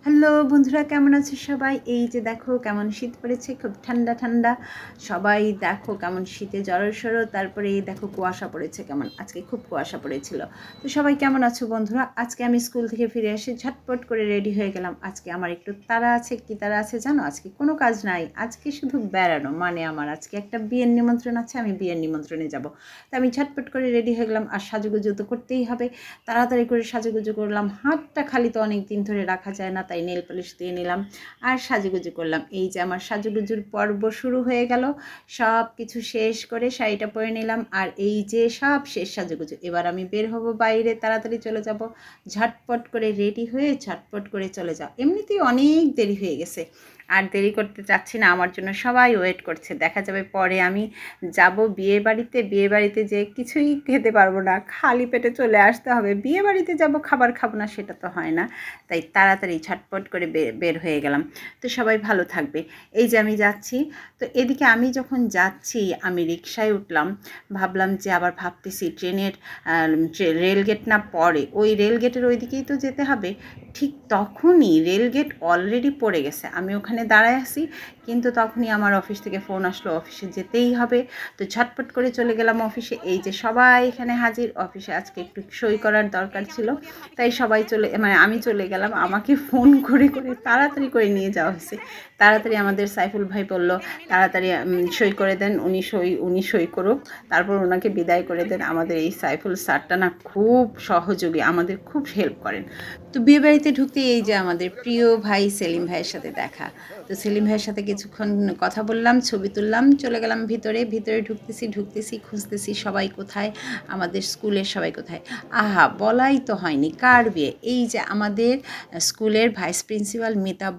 Hello বন্ধুরা, কেমন আছো সবাই? এই যে দেখো কেমন শীত পড়েছে, খুব ঠান্ডা ঠান্ডা। সবাই দেখো কেমন শীতে জড়সড়। তারপরে এই দেখো কুয়াশা পড়েছে কেমন, আজকে খুব কুয়াশা পড়েছিল। তো সবাই কেমন আছো বন্ধুরা? আজকে আমি স্কুল থেকে ফিরে এসে ঝটপট করে রেডি হয়ে গেলাম। আজকে আমার একটু তাড়া আছে। কি তাড়া আছে জানো? আজকে কোনো কাজ নাই, আজকে শুধু বেড়ানো। মানে আমার আজকে একটা বিয়ের নিমন্ত্রণ আছে, আমি বিয়ের নিমন্ত্রণে যাব। তো আমি ঝটপট করে রেডি হয়ে গেলাম। আর সাজুগুজু তো করতেই হবে, তাড়াতাড়ি করে সাজুগুজু করলাম। হাতটা খালি তো অনেক দিন ধরে রাখা যায় না, তাই নেল পলিশ দিয়ে নিলাম আর সাজুগুজু করলাম। এই যে আমার সাজুগুজুর পর্ব শুরু হয়ে গেল। সব কিছু শেষ করে শাড়িটা পরে নিলাম, আর এই যে সব শেষ সাজুগুজু। এবার আমি বের হব বাইরে, তাড়াতাড়ি চলে যাব। ঝটপট করে রেডি হয়ে ঝটপট করে চলে যাও। এমনিতেই অনেক দেরি হয়ে গেছে, আর দেরি করতে চাচ্ছি না। আমার জন্য সবাই ওয়েট করছে। দেখা যাবে পরে আমি যাব বিয়ে বাড়িতে যে কিছুই খেতে পারবো না, খালি পেটে চলে আসতে হবে। বিয়ে বাড়িতে যাব, খাবার খাবো না, সেটা তো হয় না। তাই তাড়াতাড়ি ঝটপট করে বের হয়ে গেলাম। তো সবাই ভালো থাকবে। এই যে আমি যাচ্ছি, তো এদিকে আমি যখন যাচ্ছি আমি রিকশায় উঠলাম। ভাবলাম যে আবার ভাবতেছি ট্রেনের রেলগেট না পড়ে, ওই রেলগেটের ওই দিকেই তো যেতে হবে। ঠিক তখনই রেলগেট অলরেডি পড়ে গেছে, আমি ওখানে দাঁড়ায় আছি। কিন্তু তখনই আমার অফিস থেকে ফোন আসলো, অফিসে যেতেই হবে। তো ঝটপট করে চলে গেলাম অফিসে। এই যে সবাই এখানে হাজির। অফিসে আজকে একটু সই করার দরকার ছিল, তাই সবাই আমি চলে গেলাম। আমাকে ফোন করে করে তাড়াতাড়ি করে নিয়ে যাওয়া হয়েছে। তাড়াতাড়ি আমাদের সাইফুল ভাই বলল তাড়াতাড়ি সই করে দেন, উনি সই করুক, তারপর ওনাকে বিদায় করে দেন। আমাদের এই সাইফুল স্যারটা না খুব সহযোগী, আমাদের খুব হেল্প করেন। তো বিয়ে বাড়িতে ঢুকতে এই যে আমাদের প্রিয় ভাই সেলিম ভাইয়ের সাথে দেখা। তো সেলিম ভাইয়ের সাথে কিছুক্ষণ কথা বললাম, ছবি তুললাম, চলে গেলাম ভিতরে। ঢুকতেছি খুঁজতেছি সবাই কোথায়, আমাদের স্কুলের সবাই কোথায়। আহা, বলাই তো হয়নি কার বিয়ে। এই যে আমাদের স্কুলের ভাইস প্রিন্সিপাল মিতা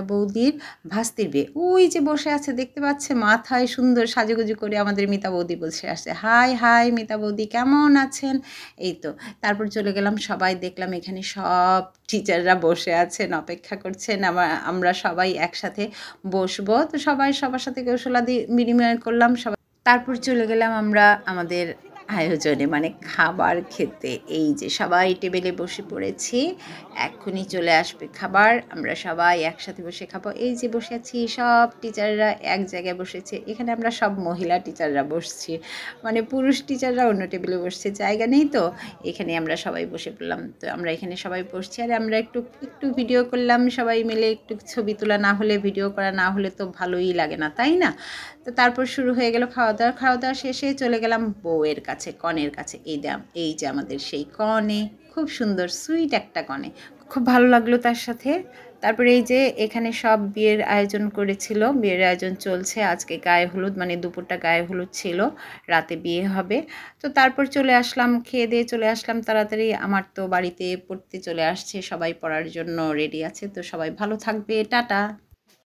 বৌদির ভাস্তির বিয়ে। ওই যে বসে আছে দেখতে পাচ্ছে, মাথায় সুন্দর সাজুগুজু করে আমাদের মিতা বৌদি বসে আসছে। হাই হাই মিতা বৌদি, কেমন আছেন? এই তো তারপর চলে গেলাম। সবাই দেখলাম এখানে সব টিচাররা বসে আছেন, অপেক্ষা করছেন আমরা সবাই একসাথে বসবো। তো সবাই সবার সাথে কৌশলাদি বিনিময় করলাম। সবাই তারপর চলে গেলাম আমরা আমাদের আয়োজনে, মানে খাবার খেতে। এই যে সবাই টেবিলে বসে পড়েছি, এক্ষুনি চলে আসবে খাবার, আমরা সবাই একসাথে বসে খাবো। এই যে বসে আছি, সব টিচাররা এক জায়গায় বসেছে। এখানে আমরা সব মহিলা টিচাররা বসছি, মানে পুরুষ টিচাররা অন্য টেবিলে বসছে, জায়গা নেই। তো এখানে আমরা সবাই বসে পড়লাম। তো আমরা এখানে সবাই বসছি, আর আমরা একটু একটু ভিডিও করলাম সবাই মিলে। একটু ছবি তোলা না হলে, ভিডিও করা না হলে তো ভালোই লাগে না, তাই না? তো তারপর শুরু হয়ে গেল খাওয়া দাওয়া শেষে চলে গেলাম বউয়ের কাছে, কনের কাছে। এই যে আমাদের সেই কনে, খুব সুন্দর সুইট একটা কনে, খুব ভালো লাগলো তার সাথে। তারপরে এই যে এখানে সব বিয়ের আয়োজন করেছিল, বিয়ের আয়োজন চলছে। আজকে গায়ে হলুদ, মানে দুপুরটা গায়ে হলুদ ছিল, রাতে বিয়ে হবে। তো তারপর চলে আসলাম, খেয়ে দিয়ে চলে আসলাম তাড়াতাড়ি। আমার তো বাড়িতে পড়তে চলে আসছে, সবাই পড়ার জন্য রেডি আছে। তো সবাই ভালো থাকবে, টাটা।